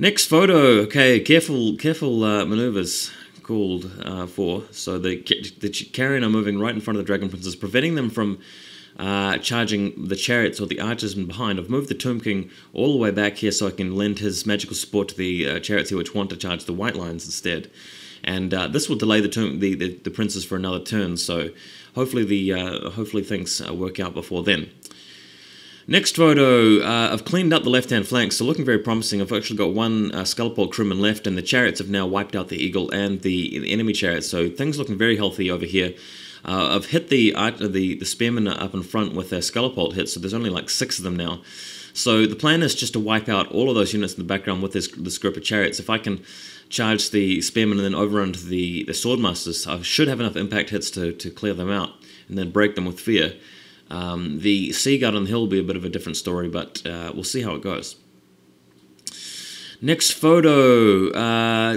Next photo. Okay, careful maneuvers called for. So the carrion are moving right in front of the Dragon Princes, preventing them from charging the chariots or the archers in behind. I've moved the Tomb King all the way back here so I can lend his magical support to the chariots here, which want to charge the white lines instead. And this will delay the princes for another turn. So hopefully things work out before then. Next photo, I've cleaned up the left-hand flank, so looking very promising. I've actually got one Skullport crewman left, and the chariots have now wiped out the eagle and the enemy chariots, so things looking very healthy over here. I've hit the spearmen up in front with their Skullport hits, so there's only like 6 of them now. So the plan is just to wipe out all of those units in the background with this group of chariots. If I can charge the spearmen and then overrun to the swordmasters, I should have enough impact hits to clear them out and then break them with fear. The Sea Guard on the hill will be a bit of a different story, but we'll see how it goes. Next photo,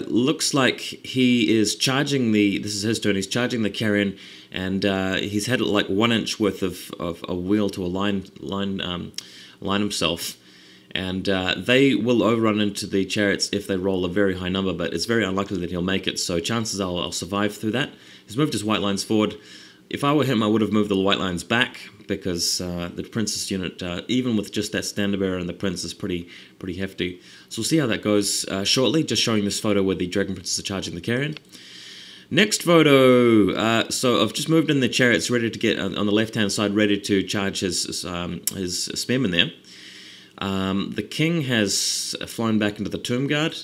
looks like he is charging this is his turn, he's charging the carrion, and he's had like 1 inch worth of a wheel to line himself. And they will overrun into the chariots if they roll a very high number, but it's very unlikely that he'll make it, so chances are I'll survive through that. He's moved his white lines forward. If I were him, I would have moved the white lines back, because the Princess unit, even with just that standard bearer and the Prince, is pretty hefty. So we'll see how that goes shortly, just showing this photo where the Dragon Princes are charging the carrion. Next photo, so I've just moved in the chariots ready to get on the left-hand side, ready to charge his spearmen there. The King has flown back into the Tomb Guard.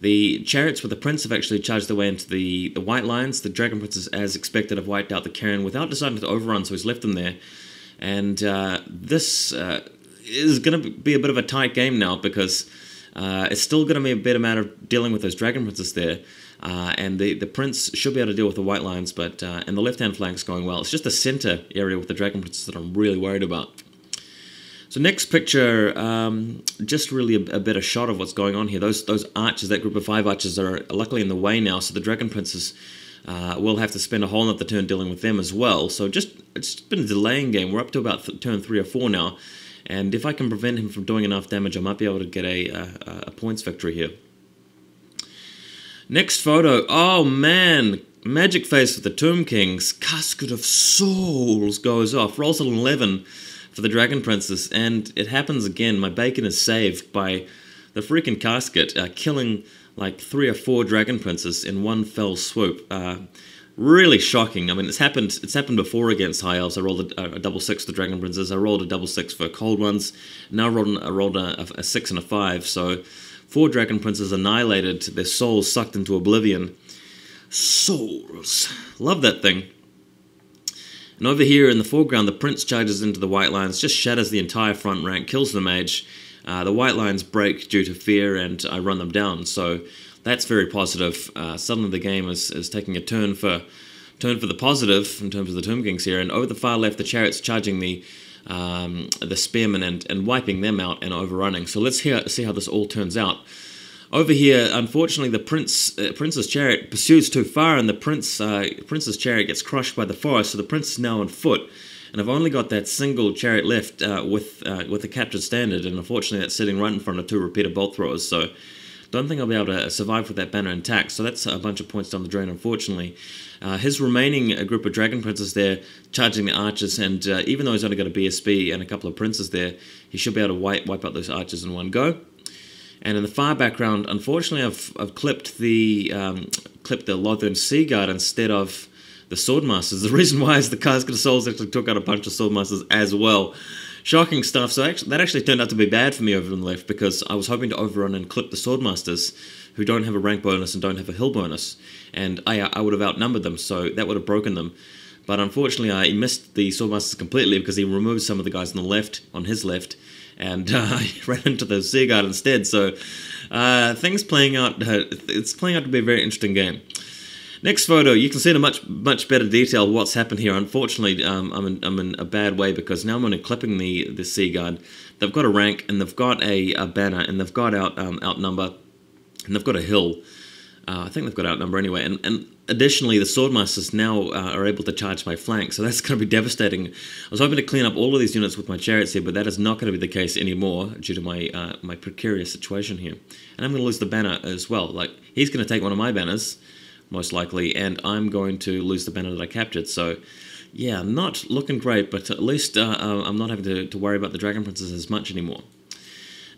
The chariots with the Prince have actually charged their way into the white lines. The Dragon Princes, as expected, have wiped out the carrion without deciding to overrun, so he's left them there. And this is going to be a bit of a tight game now, because it's still going to be a bit a matter of dealing with those Dragon Princes there. And the Prince should be able to deal with the white lines, but and the left-hand flank's going well. It's just the center area with the Dragon Princes that I'm really worried about. So next picture, just really a better shot of what's going on here. Those archers, that group of 5 archers, are luckily in the way now, so the Dragon Princes will have to spend a whole other turn dealing with them as well. So it's been a delaying game. We're up to about turn 3 or 4 now, and if I can prevent him from doing enough damage, I might be able to get a points victory here. Next photo, oh man, magic face with the Tomb Kings. Casket of Souls goes off, rolls an 11 for the Dragon Princes, and it happens again. My bacon is saved by the freaking casket, killing like 3 or 4 Dragon Princes in one fell swoop. Really shocking. I mean, it's happened before against High Elves. I rolled a double 6 for the Dragon Princes. I rolled a double 6 for Cold Ones. Now I rolled a 6 and a 5. So 4 Dragon Princes annihilated, their souls sucked into oblivion. Souls. Love that thing. And over here in the foreground, the Prince charges into the white lines, just shatters the entire front rank, kills the mage. The white lines break due to fear, and I run them down. So that's very positive. Suddenly the game is taking a turn for the positive in terms of the Tomb Kings here. And over the far left, the chariots charging the spearmen and wiping them out and overrunning. So let's see how this all turns out. Over here, unfortunately, the Prince's chariot pursues too far, and the Prince's chariot gets crushed by the forest, so the Prince is now on foot. And I've only got that single chariot left with the captured standard, and unfortunately that's sitting right in front of 2 repeater bolt throwers, so don't think I'll be able to survive with that banner intact, so that's a bunch of points down the drain, unfortunately. His remaining group of Dragon Princes there, charging the archers, and even though he's only got a BSB and a couple of princes there, he should be able to wipe out those archers in one go. And in the far background, unfortunately, I've clipped the Lothern Sea Guard instead of the Swordmasters. The reason why is the Casket of Souls actually took out a bunch of Swordmasters as well. Shocking stuff. So that actually turned out to be bad for me over on the left, because I was hoping to overrun and clip the Swordmasters, who don't have a rank bonus and don't have a hill bonus, and I would have outnumbered them, so that would have broken them. But unfortunately, I missed the Swordmasters completely, because he removed some of the guys on his left, and I ran into the Sea Guard instead. So things playing out. It's playing out to be a very interesting game. Next photo, you can see in a much better detail what's happened here. Unfortunately, I'm in a bad way, because now I'm only clipping the Sea Guard. They've got a rank, and they've got a banner, and they've got outnumber, and they've got a hill. I think they've got outnumber anyway. And additionally, the Swordmasters now are able to charge my flank, so that's going to be devastating. I was hoping to clean up all of these units with my chariots here, but that is not going to be the case anymore due to my my precarious situation here. And I'm going to lose the banner as well. Like, he's going to take one of my banners, most likely, and I'm going to lose the banner that I captured. So, yeah, not looking great, but at least I'm not having to worry about the Dragon Princess as much anymore.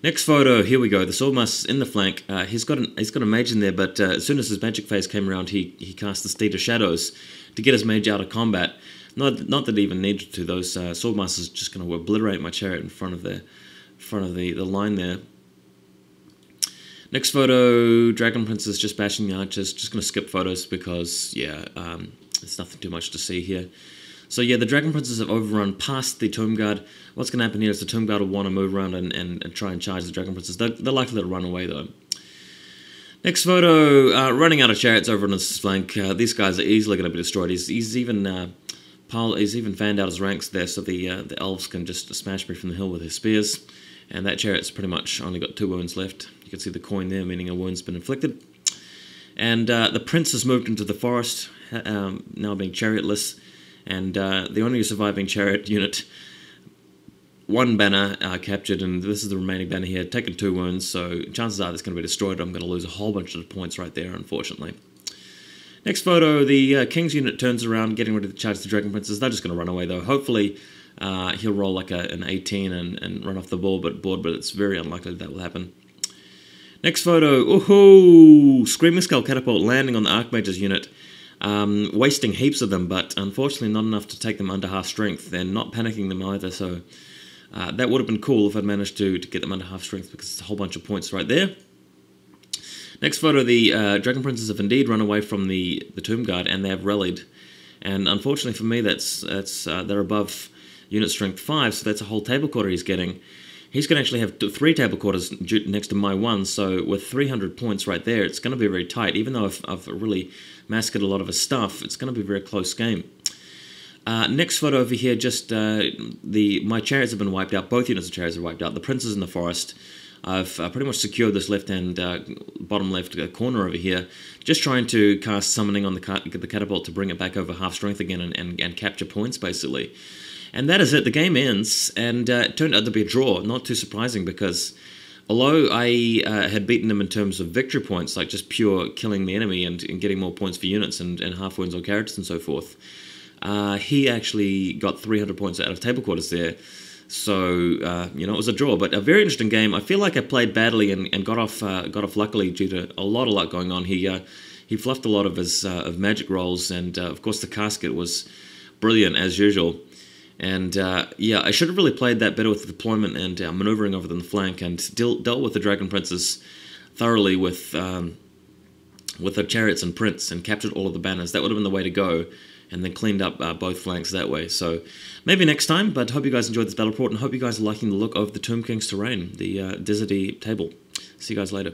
Next photo, here we go. The Swordmaster's in the flank. He's got a mage in there, but as soon as his magic phase came around, he cast the Steed of Shadows to get his mage out of combat. Not that he even needed to. Those Swordmasters just going to obliterate my chariot in front of the line there. Next photo, Dragon Princess just bashing the archers. Just going to skip photos because, yeah, there's nothing too much to see here. So yeah, the Dragon Princes have overrun past the Tomb Guard. What's going to happen here is the Tomb Guard will want to move around and try and charge the Dragon Princes. They're likely to run away though. Next photo, running out of chariots over on his flank. These guys are easily going to be destroyed. He's even fanned out his ranks there, so the Elves can just smash me from the hill with his spears. And that chariot's pretty much only got 2 wounds left. You can see the coin there, meaning a wound's been inflicted. And the Prince has moved into the forest, now being chariotless. And the only surviving chariot unit, 1 banner captured, and this is the remaining banner here, taken 2 wounds, so chances are this is going to be destroyed. I'm going to lose a whole bunch of points right there, unfortunately. Next photo, the King's unit turns around, getting ready to charge the Dragon Princes. They're just going to run away, though. Hopefully, he'll roll like an 18 and run off the board, but it's very unlikely that will happen. Next photo, ooh, Screaming Skull Catapult landing on the Archmage's unit. Wasting heaps of them, but unfortunately not enough to take them under half strength, and not panicking them either, so that would have been cool if I'd managed to get them under half strength, because it's a whole bunch of points right there. Next photo, the Dragon Princes have indeed run away from the Tomb Guard, and they have rallied, and unfortunately for me they're above unit strength 5, so that's a whole table quarter he's getting. He's going to actually have 3 table quarters next to my 1, so with 300 points right there, it's going to be very tight. Even though I've really massacred a lot of his stuff, it's going to be a very close game. Next photo over here, just my chariots have been wiped out. Both units of chariots are wiped out. The Prince is in the forest. I've pretty much secured this left-hand, bottom left corner over here, just trying to cast Summoning on the catapult to bring it back over half strength again and capture points, basically. And that is it. The game ends, and it turned out to be a draw. Not too surprising, because although I had beaten him in terms of victory points, like just pure killing the enemy and getting more points for units and half wounds on characters and so forth, he actually got 300 points out of table quarters there. So, it was a draw, but a very interesting game. I feel like I played badly and got off luckily due to a lot of luck going on. He fluffed a lot of his magic rolls, and of course the casket was brilliant as usual. And yeah, I should have really played that better with the deployment and maneuvering over the flank, and dealt with the Dragon Princess thoroughly with her chariots and prince, and captured all of the banners. That would have been the way to go, and then cleaned up both flanks that way. So maybe next time, but hope you guys enjoyed this battle report, and hope you guys are liking the look of the Tomb King's terrain, the deserty table. See you guys later.